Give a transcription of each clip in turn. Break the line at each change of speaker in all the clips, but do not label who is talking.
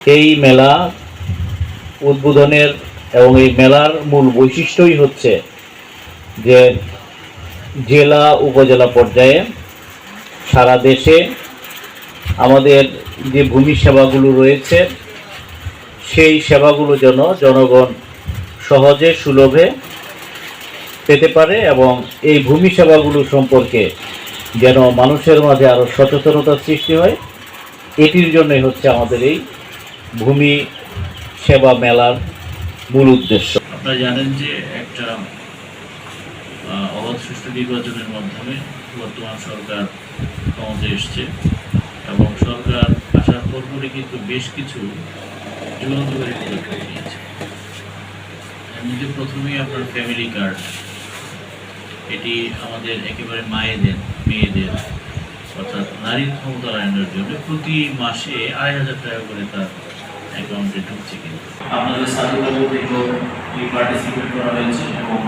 এই মেলা উদ্বোধনের এবং এই মেলার মূল বৈশিষ্ট্যই হচ্ছে যে জেলা উপজেলা পর্যায়ে সারা দেশে আমাদের যে ভূমি সেবাগুলো রয়েছে সেই সেবাগুলো যেন জনগণ সহজে সুলভে পেতে পারে এবং এই ভূমি সেবাগুলো সম্পর্কে যেন মানুষের মাঝে আরও সচেতনতার সৃষ্টি হয়, এটির জন্যই হচ্ছে আমাদের এই ভূমি সেবা মেলার মূল উদ্দেশ্য।
আপনারা জানেন যে একটা অবাধ সুষ্ঠু নির্বাচনের মাধ্যমে বর্তমান সরকার ক্ষমতায় এসছে এবং সরকার আসার পরপরই কিন্তু বেশ কিছু যুগান্তকারী পদক্ষেপ নিয়েছে। এর মধ্যে প্রথমেই আপনার ফ্যামিলি কার্ড, এটি আমাদের একেবারে মেয়েদের অর্থাৎ নারীর ক্ষমতায়নের জন্য প্রতি মাসে ২,৫০০ টাকা করে তার অ্যাকাউন্টে ঢুকছে। কিন্তু আপনাদের সার্কুলার থেকেও পার্টিসিপেট করা হয়েছে এবং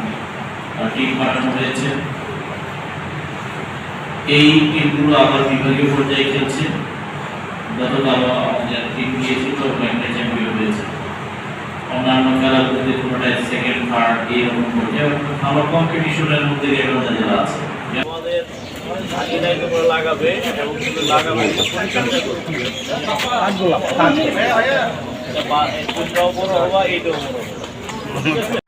টিম পাঠানো হয়েছে। এই টিমগুলো আবার বিভাগীয় পর্যায়ে খেলছে। গতকালও আমাদের টিম গিয়েছিল, একটা চ্যাম্পিয়ন হয়েছে। অন্যান্য খেলাগুলোতে কোনোটায় সেকেন্ড, থার্ড এইরকম পর্যায়ে আমরা কম্পিটিশনের মধ্যে রেকর্ড যারা আছে আমাদের লাগাবে এবং লাগাবে বড় হওয়া এইটাও বড়।